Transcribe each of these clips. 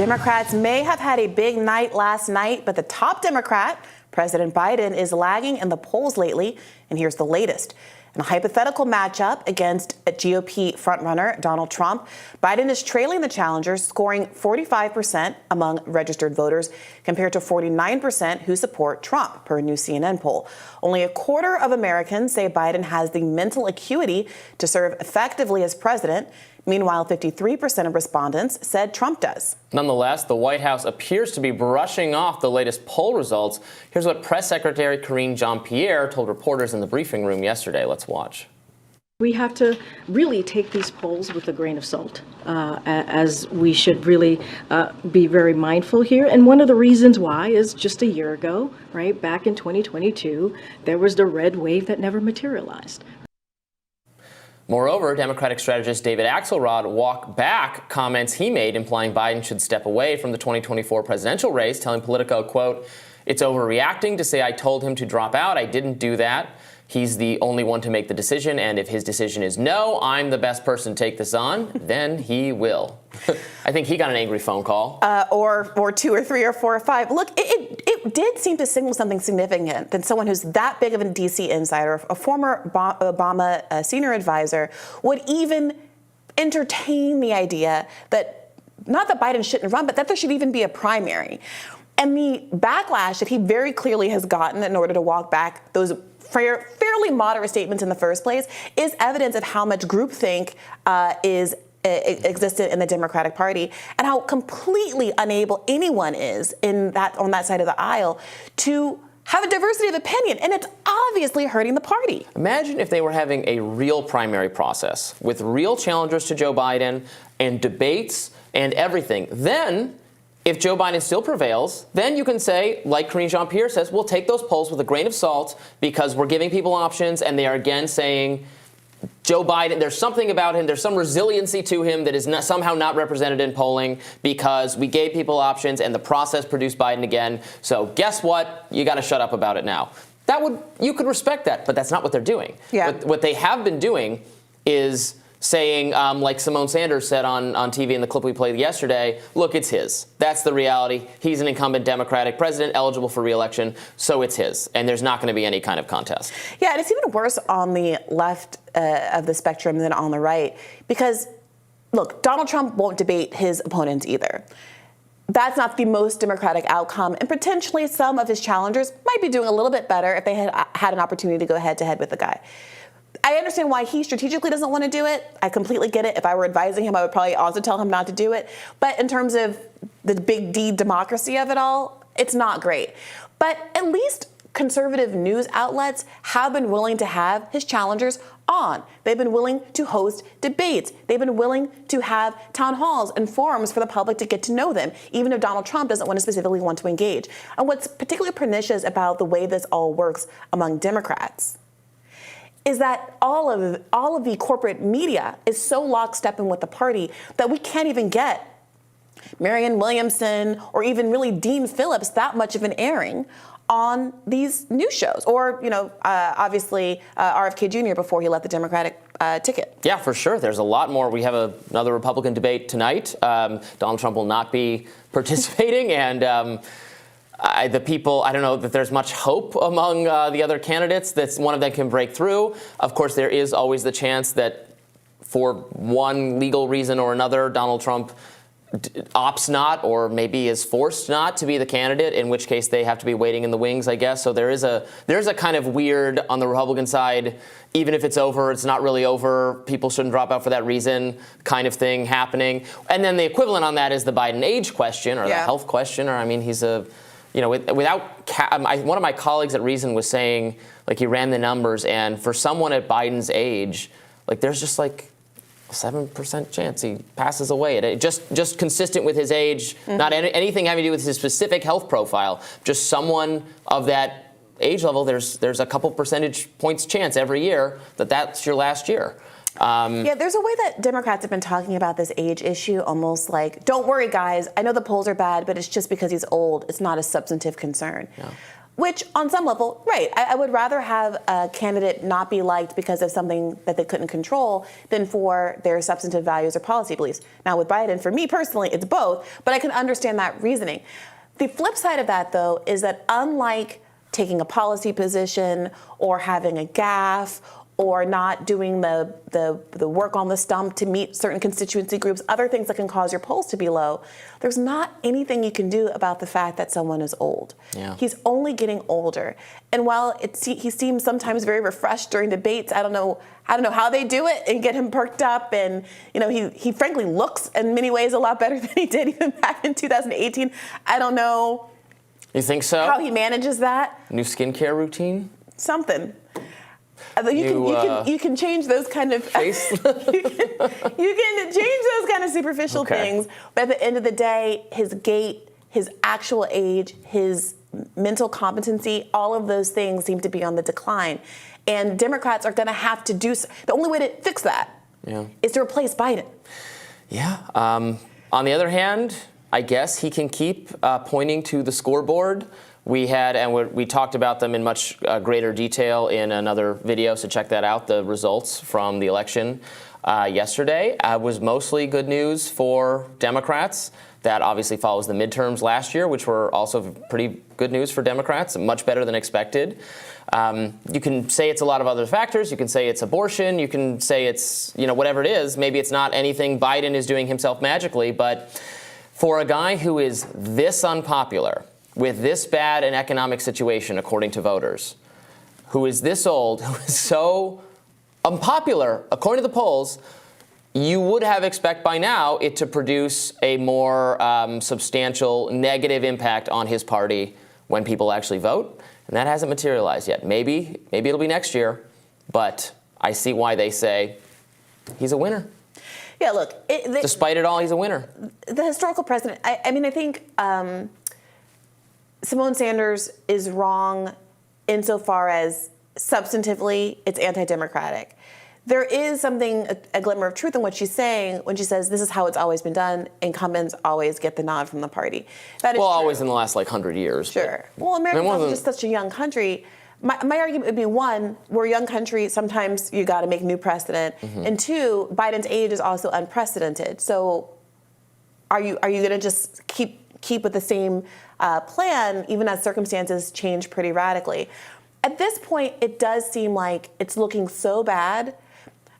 Democrats may have had a big night last night, but the top Democrat, President Biden, is lagging in the polls lately. And here's the latest. In a hypothetical matchup against a GOP frontrunner, Donald Trump, Biden is trailing the challenger, scoring 45% among registered voters compared to 49% who support Trump, per a new CNN poll. Only a quarter of Americans say Biden has the mental acuity to serve effectively as president. Meanwhile, 53% of respondents said Trump does. Nonetheless, the White House appears to be brushing off the latest poll results. Here's what Press Secretary Karine Jean-Pierre told reporters in the briefing room yesterday. Let's watch. We have to really take these polls with a grain of salt, as we should really be very mindful here. And one of the reasons why is just a year ago, right, back in 2022, there was the red wave that never materialized. Moreover, Democratic strategist David Axelrod walked back comments he made implying Biden should step away from the 2024 presidential race, telling Politico, quote, "It's overreacting to say I told him to drop out. I didn't do that. He's the only one to make the decision, and if his decision is no, I'm the best person to take this on, then he will." I think he got an angry phone call. Or two or three or four or five. Look, it did seem to signal something significant that someone who's that big of a D.C. insider, a former Obama senior advisor, would even entertain the idea that, not that Biden shouldn't run, but that there should even be a primary. And the backlash that he very clearly has gotten in order to walk back those fairly moderate statements in the first place is evidence of how much groupthink is existed in the Democratic Party and how completely unable anyone is on that side of the aisle to have a diversity of opinion. And it's obviously hurting the party. Imagine if they were having a real primary process with real challengers to Joe Biden and debates and everything. Then, if Joe Biden still prevails, then you can say, like Karine Jean-Pierre says, we'll take those polls with a grain of salt because we're giving people options, and they are again saying Joe Biden, there's something about him, there's some resiliency to him that is somehow not represented in polling because we gave people options and the process produced Biden again. So guess what? You got to shut up about it now. You could respect that, but that's not what they're doing. Yeah. What they have been doing is saying, like Simone Sanders said on TV in the clip we played yesterday, look, it's his. That's the reality. He's an incumbent Democratic president eligible for re-election, so it's his. And there's not going to be any kind of contest. Yeah, and it's even worse on the left of the spectrum than on the right. Because, look, Donald Trump won't debate his opponents either. That's not the most Democratic outcome. And potentially some of his challengers might be doing a little bit better if they had an opportunity to go head-to-head with the guy. I understand why he strategically doesn't want to do it. I completely get it. If I were advising him, I would probably also tell him not to do it. But in terms of the big D democracy of it all, it's not great. But at least conservative news outlets have been willing to have his challengers on. They've been willing to host debates. They've been willing to have town halls and forums for the public to get to know them, even if Donald Trump doesn't specifically want to engage. And what's particularly pernicious about the way this all works among Democrats is that all of the corporate media is so lockstep in with the party that we can't even get Marianne Williamson or even really Dean Phillips that much of an airing on these news shows. Or, obviously RFK Jr. before he left the Democratic ticket. Yeah, for sure. There's a lot more. We have another Republican debate tonight. Donald Trump will not be participating, and I don't know that there's much hope among the other candidates that one of them can break through. Of course, there is always the chance that for one legal reason or another, Donald Trump opts not or maybe is forced not to be the candidate, in which case they have to be waiting in the wings, I guess. So there's a kind of weird on the Republican side, even if it's over, it's not really over, people shouldn't drop out for that reason kind of thing happening. And then the equivalent on that is the Biden age question or the health question, or he's a... one of my colleagues at Reason was saying, he ran the numbers, and for someone at Biden's age, there's just a 7% chance he passes away. Just consistent with his age, not anything having to do with his specific health profile. Just someone of that age level, there's a couple percentage points chance every year that's your last year. There's a way that Democrats have been talking about this age issue almost like, don't worry, guys. I know the polls are bad, but it's just because he's old. It's not a substantive concern. Yeah. Which, on some level, right, I would rather have a candidate not be liked because of something that they couldn't control than for their substantive values or policy beliefs. Now, with Biden, for me personally, it's both, but I can understand that reasoning. The flip side of that, though, is that unlike taking a policy position or having a gaffe or not doing the work on the stump to meet certain constituency groups, other things that can cause your polls to be low, there's not anything you can do about the fact that someone is old. Yeah. He's only getting older. And while he seems sometimes very refreshed during debates, I don't know how they do it and get him perked up. And, he frankly looks in many ways a lot better than he did even back in 2018. I don't know. You think so? How he manages that. New skincare routine? Something. You can change those kind of face. you can change those kind of superficial things, but at the end of the day, his gait, his actual age, his mental competency, all of those things seem to be on the decline, and Democrats are going to have to do. The only way to fix that is to replace Biden. Yeah. On the other hand, I guess he can keep pointing to the scoreboard. We talked about them in much greater detail in another video, so check that out. The results from the election yesterday was mostly good news for Democrats. That obviously follows the midterms last year, which were also pretty good news for Democrats, much better than expected. You can say it's a lot of other factors. You can say it's abortion. You can say it's, whatever it is. Maybe it's not anything Biden is doing himself magically, but for a guy who is this unpopular, with this bad an economic situation, according to voters, who is this old, who is so unpopular, according to the polls, you would have expect by now it to produce a more substantial negative impact on his party when people actually vote. And that hasn't materialized yet. Maybe it'll be next year, but I see why they say he's a winner. Yeah, look. Despite it all, he's a winner. The historical precedent, I think Simone Sanders is wrong insofar as substantively it's anti-democratic. There is something, a glimmer of truth in what she's saying when she says this is how it's always been done. Incumbents always get the nod from the party. That is true. Always in the last 100 years. Sure. Well, America's just such a young country. My argument would be, one, we're a young country. Sometimes you got to make new precedent. Mm-hmm. And two, Biden's age is also unprecedented. So are you going to just keep with the same plan, even as circumstances change pretty radically? At this point, it does seem like it's looking so bad.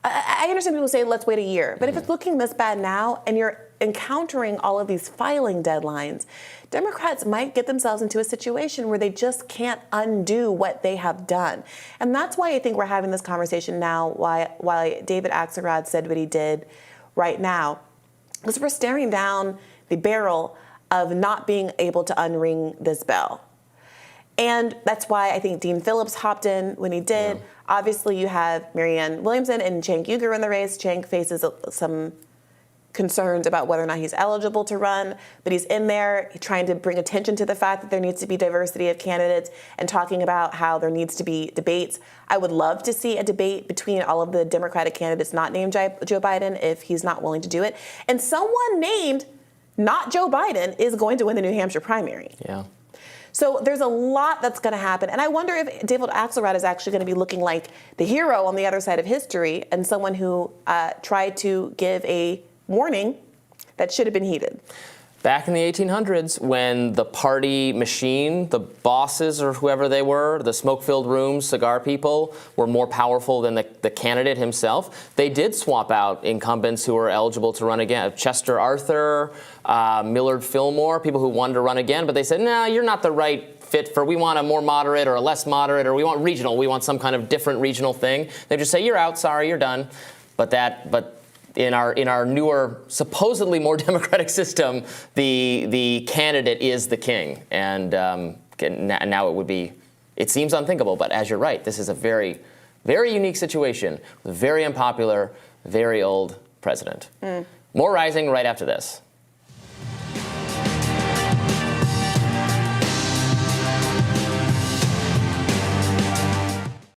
I understand people say, let's wait a year. But if it's looking this bad now and you're encountering all of these filing deadlines, Democrats might get themselves into a situation where they just can't undo what they have done. And that's why I think we're having this conversation now, why David Axelrod said what he did right now. Because we're staring down the barrel of not being able to unring this bell. And that's why I think Dean Phillips hopped in when he did. Yeah. Obviously, you have Marianne Williamson and Cenk Uygur in the race. Cenk faces some concerns about whether or not he's eligible to run, but he's in there trying to bring attention to the fact that there needs to be diversity of candidates and talking about how there needs to be debates. I would love to see a debate between all of the Democratic candidates not named Joe Biden if he's not willing to do it. And someone named not Joe Biden is going to win the New Hampshire primary. Yeah. So there's a lot that's going to happen. And I wonder if David Axelrod is actually going to be looking like the hero on the other side of history and someone who tried to give a warning that should have been heeded. Back in the 1800s, when the party machine, the bosses or whoever they were, the smoke-filled rooms, cigar people, were more powerful than the candidate himself, they did swap out incumbents who were eligible to run again. Chester Arthur, Millard Fillmore, people who wanted to run again, but they said, no, you're not the right fit for, we want a more moderate or a less moderate, or we want regional, we want some kind of different regional thing. They just say, you're out, sorry, you're done. But in our newer, supposedly more democratic system, the candidate is the king, and now it seems unthinkable. But as you're right, this is a very, very unique situation with a very unpopular, very old president. More Rising right after this.